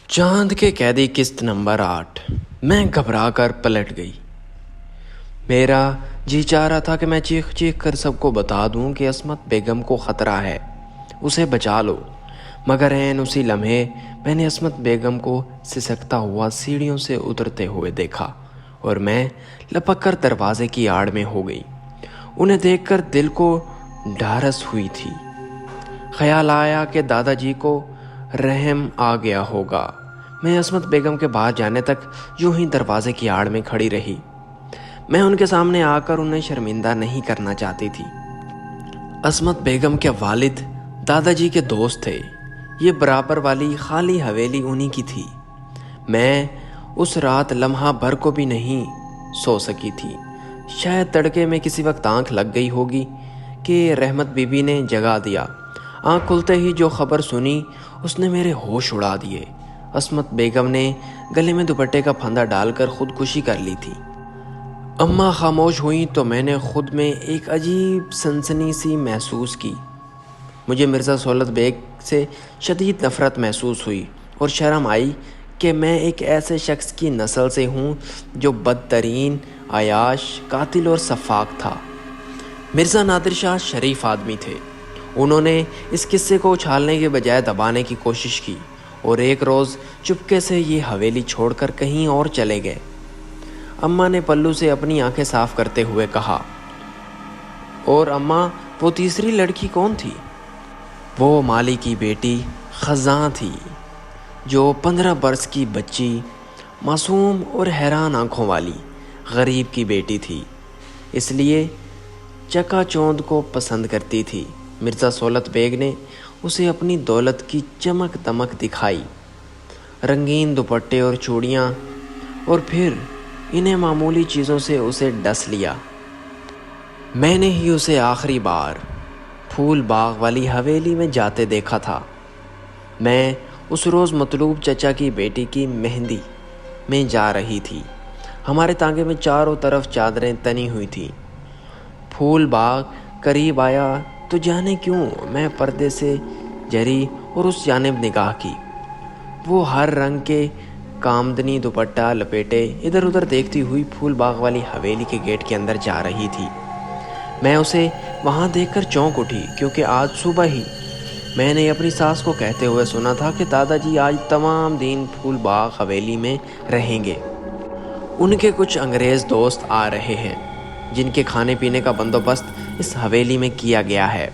चांद के कैदी किस्त नंबर 8। मैं घबरा कर पलट गई। मेरा जी चाह रहा था कि मैं चीख चीख कर सबको बता दूं कि असमत बेगम को ख़तरा है, उसे बचा लो। मगर ऐन उसी लम्हे मैंने असमत बेगम को सिसकता हुआ सीढ़ियों से उतरते हुए देखा और मैं लपक कर दरवाजे की आड़ में हो गई। उन्हें देखकर दिल को ढारस हुई थी। ख्याल आया कि दादाजी को रहम आ गया होगा। मैं असमत बेगम के बाहर जाने तक यूं ही दरवाजे की आड़ में खड़ी रही। मैं उनके सामने आकर उन्हें शर्मिंदा नहीं करना चाहती थी। असमत बेगम के वालिद दादाजी के दोस्त थे। ये बराबर वाली खाली हवेली उन्हीं की थी। मैं उस रात लम्हा भर को भी नहीं सो सकी थी। शायद तड़के में किसी वक्त आंख लग गई होगी कि रहमत बीबी ने जगा दिया। आंख खुलते ही जो खबर सुनी उसने मेरे होश उड़ा दिए। असमत बेगम ने गले में दुपट्टे का फंदा डालकर खुदकुशी कर ली थी। अम्मा खामोश हुई तो मैंने खुद में एक अजीब सनसनी सी महसूस की। मुझे मिर्ज़ा सौलत बेग से शदीद नफ़रत महसूस हुई और शर्म आई कि मैं एक ऐसे शख्स की नस्ल से हूँ जो बदतरीन, आयाश, कातिल और सफाक था। मिर्ज़ा नादिर शाह शरीफ आदमी थे। उन्होंने इस किस्से को उछालने के बजाय दबाने की कोशिश की और एक रोज़ चुपके से ये हवेली छोड़कर कहीं और चले गए। अम्मा ने पल्लू से अपनी आंखें साफ करते हुए कहा, और अम्मा, वो तीसरी लड़की कौन थी? वो माली की बेटी खज़ां थी, जो 15 बरस की बच्ची, मासूम और हैरान आंखों वाली गरीब की बेटी थी, इसलिए चकाचौंध को पसंद करती थी। मिर्ज़ा सौलत बेग ने उसे अपनी दौलत की चमक दमक दिखाई, रंगीन दुपट्टे और चूड़ियाँ, और फिर इन्हें मामूली चीज़ों से उसे डस लिया। मैंने ही उसे आखिरी बार फूल बाग वाली हवेली में जाते देखा था। मैं उस रोज़ मतलूब चचा की बेटी की मेहंदी में जा रही थी। हमारे तांगे में चारों तरफ चादरें तनी हुई थी। फूल बाग करीब आया तो जाने क्यों मैं पर्दे से जरी और उस जानिब निगाह की। वो हर रंग के कामदनी दुपट्टा लपेटे इधर उधर देखती हुई फूल बाग वाली हवेली के गेट के अंदर जा रही थी। मैं उसे वहाँ देखकर चौंक उठी, क्योंकि आज सुबह ही मैंने अपनी सास को कहते हुए सुना था कि दादाजी आज तमाम दिन फूल बाग हवेली में रहेंगे। उनके कुछ अंग्रेज़ दोस्त आ रहे हैं जिनके खाने पीने का बंदोबस्त इस हवेली में किया गया है।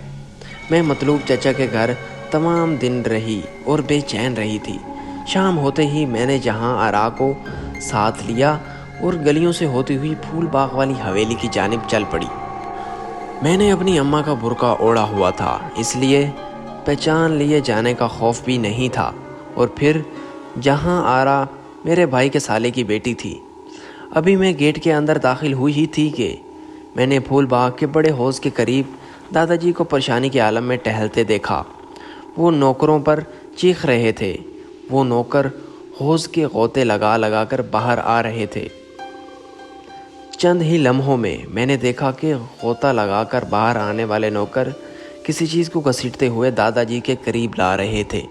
मैं मतलूब चचा के घर तमाम दिन रही और बेचैन रही थी। शाम होते ही मैंने जहां आरा को साथ लिया और गलियों से होती हुई फूल बाग वाली हवेली की जानिब चल पड़ी। मैंने अपनी अम्मा का बुर्का ओढ़ा हुआ था, इसलिए पहचान लिए जाने का खौफ भी नहीं था। और फिर जहां आरा मेरे भाई के साले की बेटी थी। अभी मैं गेट के अंदर दाखिल हुई ही थी कि मैंने फूल बाग के बड़े हौज़ के करीब दादाजी को परेशानी के आलम में टहलते देखा। वो नौकरों पर चीख रहे थे। वो नौकर हौज़ के गोते लगा लगा कर बाहर आ रहे थे। चंद ही लम्हों में मैंने देखा कि गोता लगाकर बाहर आने वाले नौकर किसी चीज़ को घसीटते हुए दादाजी के करीब ला रहे थे।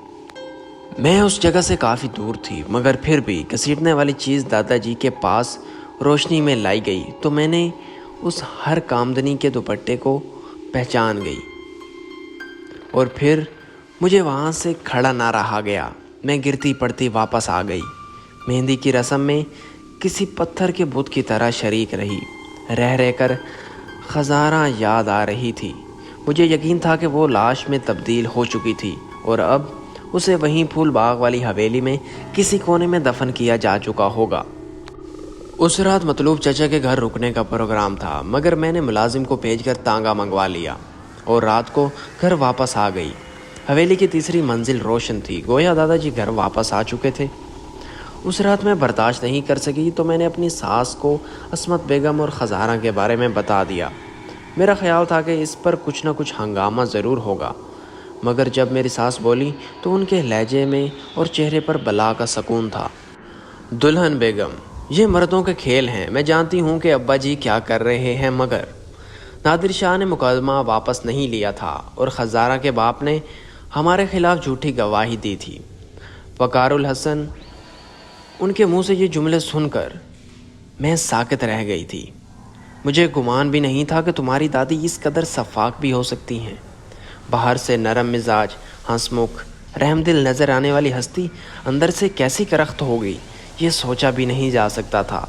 मैं उस जगह से काफ़ी दूर थी, मगर फिर भी घसीटने वाली चीज़ दादाजी के पास रोशनी में लाई गई तो मैंने उस हर कामदनी के दुपट्टे को पहचान गई। और फिर मुझे वहाँ से खड़ा ना रहा गया। मैं गिरती पड़ती वापस आ गई। मेहंदी की रस्म में किसी पत्थर के बुत की तरह शरीक रही। रह रहकर खजाना याद आ रही थी। मुझे यकीन था कि वो लाश में तब्दील हो चुकी थी और अब उसे वहीं फूल बाग वाली हवेली में किसी कोने में दफन किया जा चुका होगा। उस रात मतलूब चचा के घर रुकने का प्रोग्राम था, मगर मैंने मुलाजिम को भेजकर तांगा मंगवा लिया और रात को घर वापस आ गई। हवेली की तीसरी मंजिल रोशन थी, गोया दादाजी घर वापस आ चुके थे। उस रात मैं बर्दाश्त नहीं कर सकी तो मैंने अपनी सास को असमत बेगम और खजाना के बारे में बता दिया। मेरा ख्याल था कि इस पर कुछ न कुछ हंगामा ज़रूर होगा, मगर जब मेरी सास बोली तो उनके लहजे में और चेहरे पर बला का सुकून था। दुल्हन बेगम, ये मर्दों के खेल हैं। मैं जानती हूँ कि अब्बा जी क्या कर रहे हैं, मगर नादिर शाह ने मुकदमा वापस नहीं लिया था और खजाना के बाप ने हमारे खिलाफ झूठी गवाही दी थी। वकार उल हसन। उनके मुंह से ये जुमले सुनकर मैं साकित रह गई थी। मुझे गुमान भी नहीं था कि तुम्हारी दादी इस कदर शफ़ाक भी हो सकती हैं। बाहर से नरम मिजाज, हंसमुख, रहमदिल नज़र आने वाली हस्ती अंदर से कैसी करख्त हो गई, ये सोचा भी नहीं जा सकता था।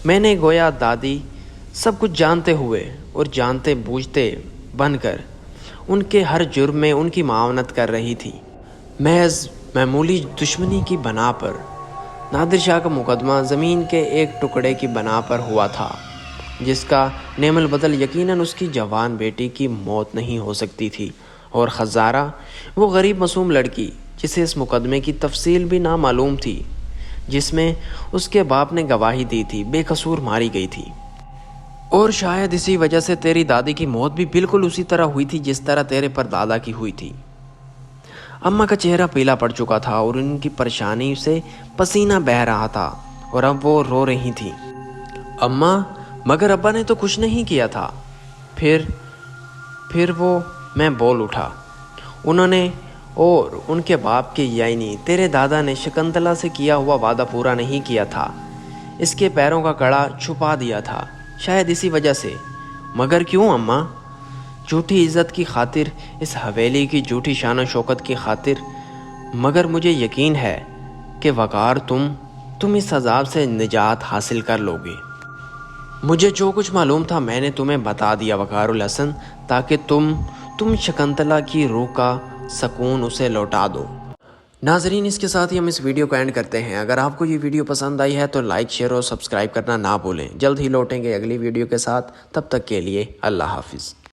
मैंने गोया दादी सब कुछ जानते हुए और जानते बूझते बनकर उनके हर जुर्म में उनकी मावनत कर रही थी। महज मामूली दुश्मनी की बना पर नादिर शाह का मुकदमा ज़मीन के एक टुकड़े की बना पर हुआ था, जिसका नेमल बदल यकीनन उसकी जवान बेटी की मौत नहीं हो सकती थी। और खजारा, वो गरीब मासूम लड़की जिसे इस मुकदमे की तफसील भी ना मालूम थी, जिसमें उसके बाप ने गवाही दी थी, बेकसूर मारी गई थी। और शायद इसी वजह से तेरी दादी की मौत भी बिल्कुल उसी तरह हुई थी जिस तरह तेरे पर दादा की हुई थी। अम्मा का चेहरा पीला पड़ चुका था और उनकी परेशानी से पसीना बह रहा था और अब वो रो रही थी। अम्मा, मगर अब्बा ने तो कुछ नहीं किया था। फिर वो, मैं बोल उठा। उन्होंने और उनके बाप के यानी तेरे दादा ने शकुंतला से किया हुआ वादा पूरा नहीं किया था। इसके पैरों का कड़ा छुपा दिया था, शायद इसी वजह से। मगर क्यों अम्मा? झूठी इज़्ज़त की खातिर, इस हवेली की झूठी शान और शौकत की खातिर। मगर मुझे यकीन है कि वकार तुम इस अजाब से निजात हासिल कर लोगे। मुझे जो कुछ मालूम था मैंने तुम्हें बता दिया वकार उल हसन, ताकि तुम शकुंतला की रूह का सकून उसे लौटा दो। नाजरीन, इसके साथ ही हम इस वीडियो को एंड करते हैं। अगर आपको ये वीडियो पसंद आई है तो लाइक, शेयर और सब्सक्राइब करना ना भूलें। जल्द ही लौटेंगे अगली वीडियो के साथ, तब तक के लिए अल्लाह हाफिज़।